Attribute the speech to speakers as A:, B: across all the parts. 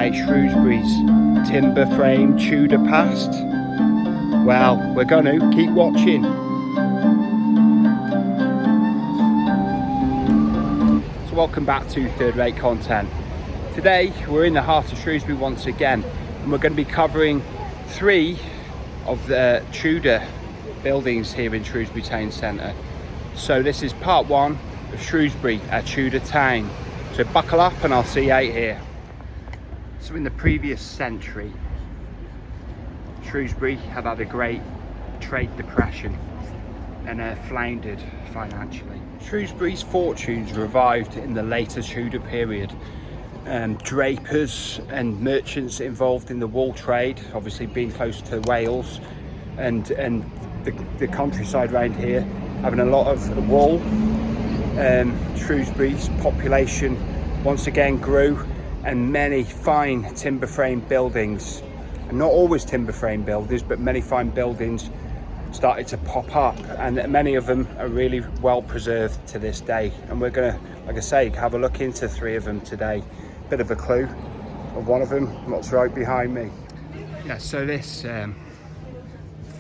A: celebrate Shrewsbury's timber frame Tudor past? Well, we're going to keep watching. So welcome back to Third Rate Content. Today we're in the heart of Shrewsbury once again, and we're going to be covering 3 of the Tudor buildings here in Shrewsbury Town Centre. So this is part 1 of Shrewsbury, a Tudor town. So buckle up and I'll see you out here. So in the previous century, Shrewsbury had a great trade depression and floundered financially. Shrewsbury's fortunes revived in the later Tudor period. Drapers and merchants involved in the wool trade, obviously being close to Wales and the countryside around here having a lot of wool. Shrewsbury's population once again grew, and many fine timber frame buildings, and not always timber frame buildings, but many fine buildings started to pop up, and many of them are really well preserved to this day. And we're gonna, like I say, have a look into 3 of them today. Bit of a clue of one of them, what's right behind me. Yeah, so this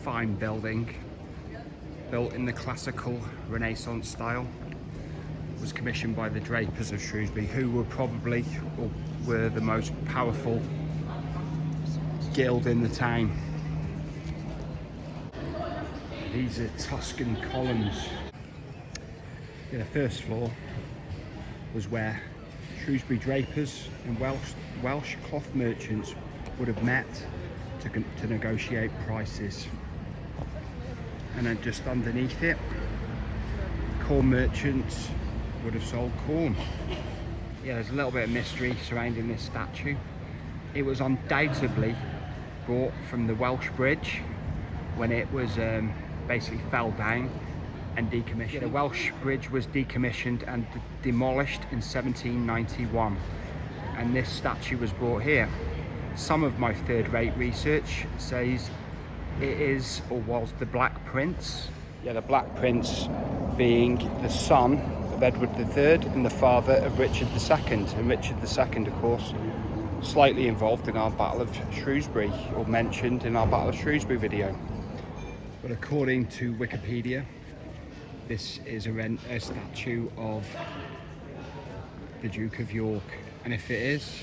A: fine building, built in the classical Renaissance style, was commissioned by the Drapers of Shrewsbury, who were probably or were the most powerful guild in the town. These are Tuscan columns. Yeah, the first floor was where Shrewsbury drapers and Welsh cloth merchants would have met to negotiate prices. And then just underneath it, corn merchants would have sold corn. Yeah, there's a little bit of mystery surrounding this statue. It was undoubtedly brought from the Welsh Bridge when it was basically fell down and decommissioned. Yeah, the Welsh Bridge was decommissioned and demolished in 1791, and this statue was brought here. Some of my third-rate research says it is or was the Black Prince. Yeah, the Black Prince being the son of Edward III and the father of Richard II. And Richard II, of course, slightly involved in our Battle of Shrewsbury, or mentioned in our Battle of Shrewsbury video. But according to Wikipedia, this is a statue of the Duke of York. And if it is,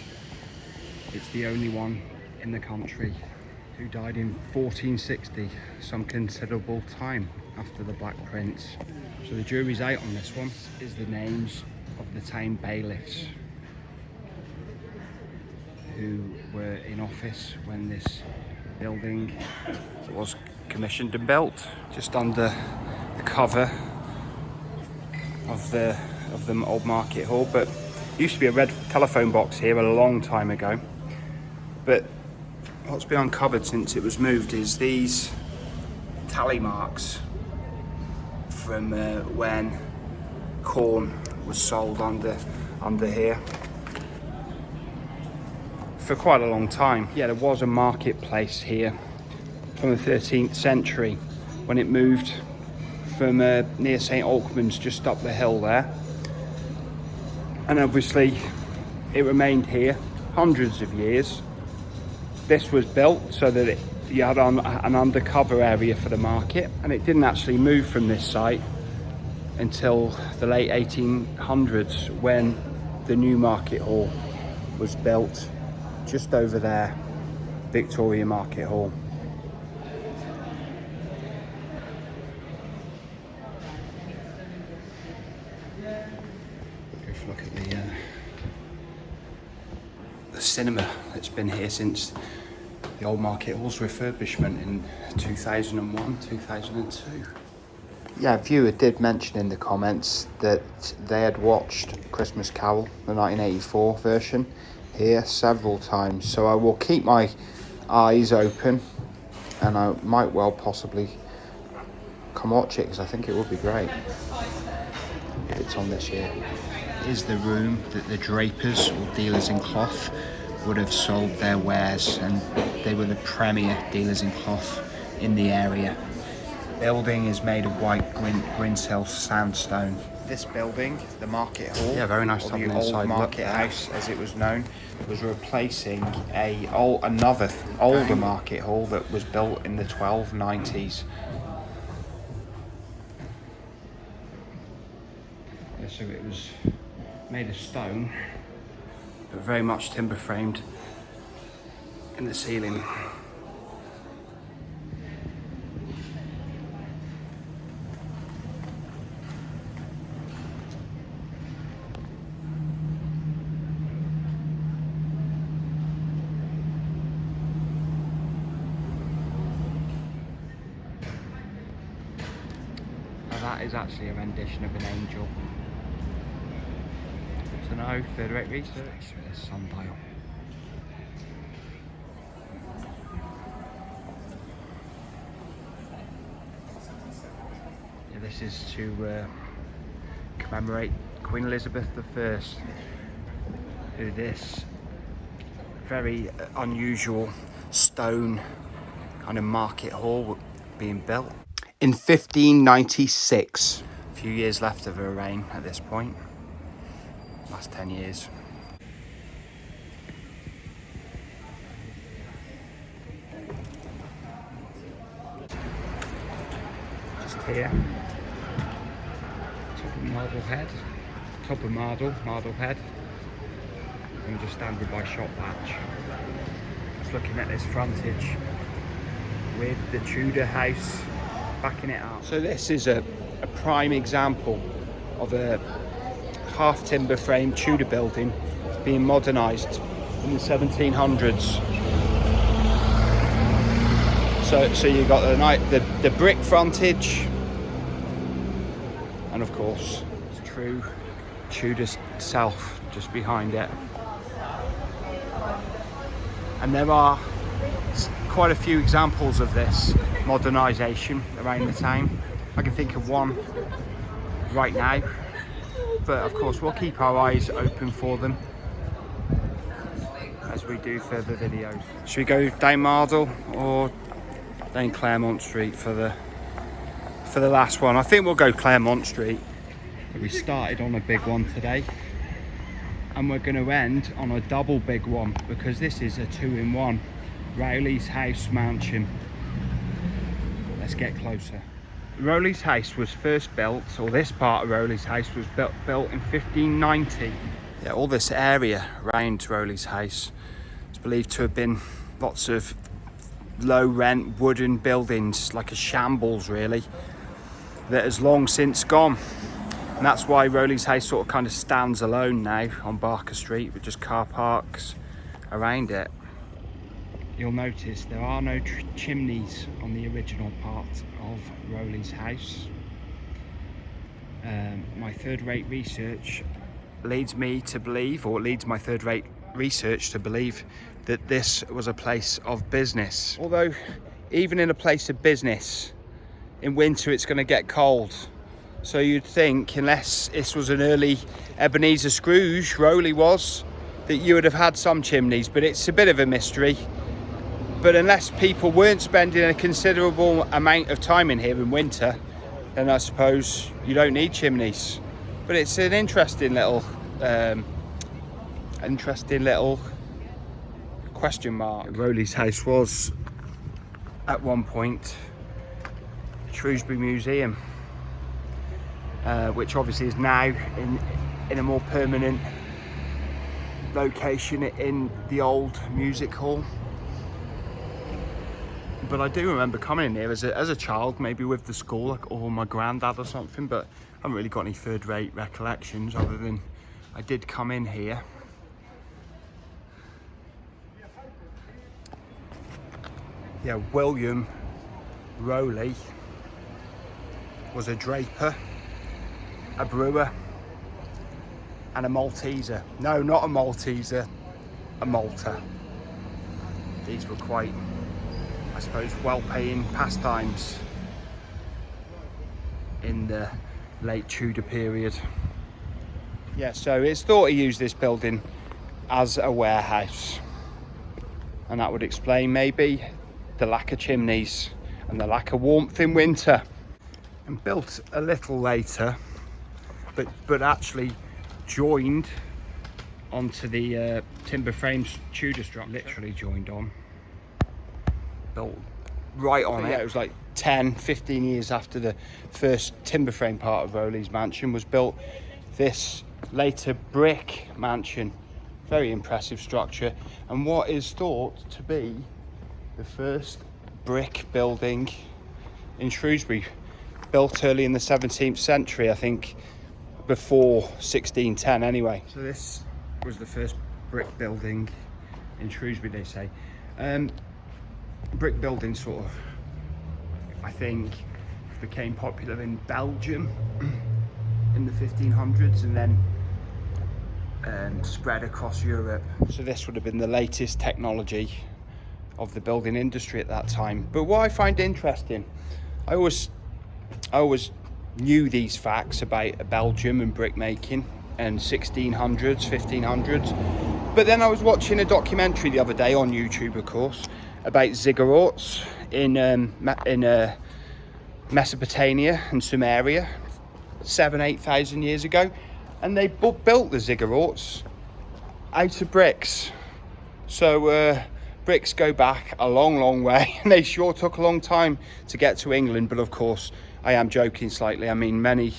A: it's the only one in the country, who died in 1460, some considerable time after the Black Prince. So the jury's out on this one. Is the names of the town bailiffs who were in office when this building was commissioned and built. Just under the cover of the old market hall, but used to be a red telephone box here a long time ago. But what's been uncovered since it was moved is these tally marks from when corn was sold under here for quite a long time. Yeah, there was a marketplace here from the 13th century when it moved from near St Alkmund's, just up the hill there, and obviously it remained here hundreds of years. This was built so that you had an undercover area for the market, and it didn't actually move from this site until the late 1800s, when the new market hall was built just over there, Victoria Market Hall. Just look at the cinema that's been here since the old market hall's refurbishment in 2001, 2002. Yeah, a viewer did mention in the comments that they had watched Christmas Carol, the 1984 version, here several times. So I will keep my eyes open, and I might well possibly come watch it, because I think it would be great if it's on this year. Is the room that the drapers or dealers in cloth would have sold their wares, and they were the premier dealers in cloth in the area. The building is made of white Grinshell sandstone,
B: this building, the Market Hall,
A: Yeah, very nice
B: or
A: to have
B: the
A: an
B: old
A: inside look
B: Market
A: there.
B: House as it was known, was replacing another older Market Hall that was built in the 1290s.
A: So it was made of stone, but very much timber framed in the ceiling. Now that is actually a rendition of an angel. Good to know, third-rate research. There's sundial. Yeah, this is to commemorate Queen Elizabeth I, who this very unusual stone kind of market hall being built in 1596. A few years left of her reign at this point, last 10 years. Just here, top of Marblehead, top of Marblehead. I'm just standing by Shop Patch, just looking at this frontage with the Tudor house backing it up. So this is a prime example of a half timber frame Tudor building being modernised in the 1700s. So you got the brick frontage, and of course it's true Tudor self just behind it. And there are quite a few examples of this modernisation around the town. I can think of one right now, but of course we'll keep our eyes open for them as we do further videos. Should we go down Mardle or down Claremont Street for the last one? I think we'll go Claremont Street. We started on a big one today, and we're going to end on a double big one because this is a 2-in-1 Rowley's House mansion. Let's get closer. Rowley's House was first built, or this part of Rowley's House was built in 1590. Yeah, all this area around Rowley's House is believed to have been lots of low rent wooden buildings, like a shambles really, that has long since gone. And that's why Rowley's House sort of kind of stands alone now on Barker Street with just car parks around it. You'll notice there are no chimneys on the original part of Rowley's House. My third-rate research leads my third-rate research to believe that this was a place of business. Although, even in a place of business, in winter it's going to get cold. So you'd think, unless this was an early Ebenezer Scrooge, Rowley was, that you would have had some chimneys, but it's a bit of a mystery. But unless people weren't spending a considerable amount of time in here in winter, then I suppose you don't need chimneys. But it's an interesting little question mark. Rowley's House was at one point Shrewsbury Museum, which obviously is now in a more permanent location in the old music hall. But I do remember coming in here as a child, maybe with the school, like, or my granddad or something, but I haven't really got any third-rate recollections other than I did come in here. Yeah, William Rowley was a draper, a brewer, and a Malteser. No, not a Malteser, a malter. These were quite, I suppose, well-paying pastimes in the late Tudor period. Yeah, so it's thought he used this building as a warehouse, and that would explain maybe the lack of chimneys and the lack of warmth in winter. And built a little later, but actually joined onto the timber frames Tudor structure. Literally joined on, built right on it. Yeah, it was like 10, 15 years after the first timber frame part of Rowley's mansion was built. This later brick mansion, very impressive structure, and what is thought to be the first brick building in Shrewsbury, built early in the 17th century, I think before 1610 anyway. So this was the first brick building in Shrewsbury, they say. Brick building sort of, I think, became popular in Belgium in the 1500s and then spread across Europe. So this would have been the latest technology of the building industry at that time. But what I find interesting, I always knew these facts about Belgium and brick making and 1600s, 1500s. But then I was watching a documentary the other day on YouTube, of course, about ziggurats in Mesopotamia and Sumeria 7,000-8,000 years ago, and they built the ziggurats out of bricks. So bricks go back a long way, and they sure took a long time to get to England. But of course, I am joking slightly. I mean, many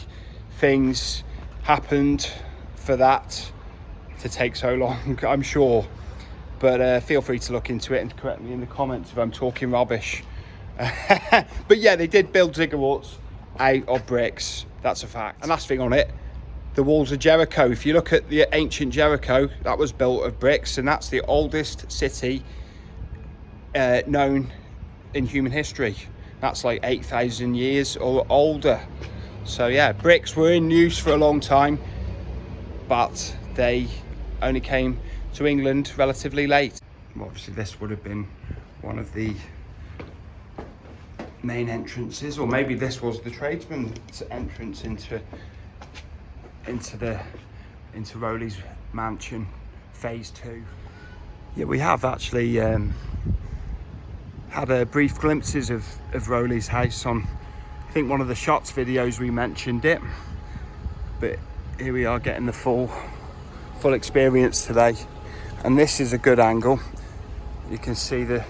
A: things happened for that to take so long, I'm sure. But feel free to look into it and correct me in the comments if I'm talking rubbish. But yeah, they did build ziggurats out of bricks. That's a fact. And last thing on it, the walls of Jericho. If you look at the ancient Jericho, that was built of bricks, and that's the oldest city known in human history. That's like 8,000 years or older. So yeah, bricks were in use for a long time, but they only came to England relatively late. Well, obviously this would have been one of the main entrances, or maybe this was the tradesman's entrance into Rowley's mansion, phase 2. Yeah, we have actually had brief glimpses of Rowley's house on, I think, one of the shots videos we mentioned it, but here we are getting the full experience today. And this is a good angle. You can see the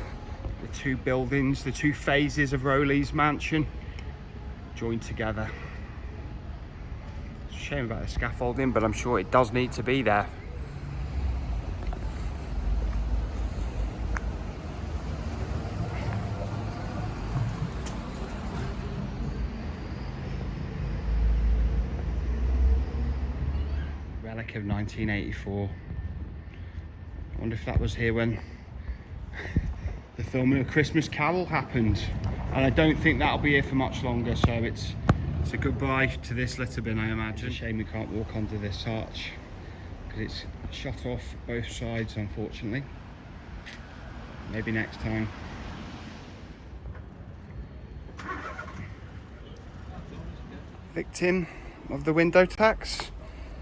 A: two buildings, the two phases of Rowley's mansion joined together. It's a shame about the scaffolding, but I'm sure it does need to be there. Relic of 1984. I wonder if that was here when the filming of Christmas Carol happened, and I don't think that'll be here for much longer, so it's a goodbye to this litter bin, I imagine. It's a shame we can't walk under this arch because it's shut off both sides, unfortunately. Maybe next time. Victim of the window tax.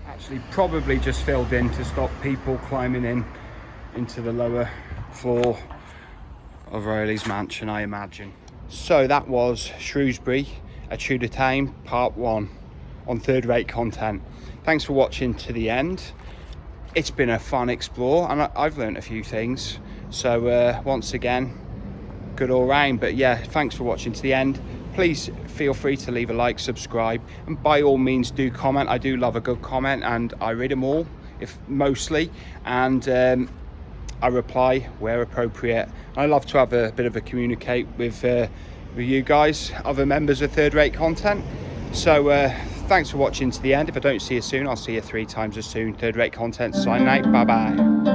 A: Actually probably just filled in to stop people climbing into the lower floor of Rowley's mansion, I imagine. So that was Shrewsbury, a Tudor town, part 1 on third rate content. Thanks for watching to the end. It's been a fun explore, and I've learned a few things. So once again, good all round. But yeah, thanks for watching to the end. Please feel free to leave a like, subscribe, and by all means do comment. I do love a good comment, and I read them all, if mostly, and I reply where appropriate. I love to have a bit of a communicate with you guys, other members of third rate content. So thanks for watching to the end. If I don't see you soon, I'll see you 3 times as soon. Third rate content signing out. Bye bye.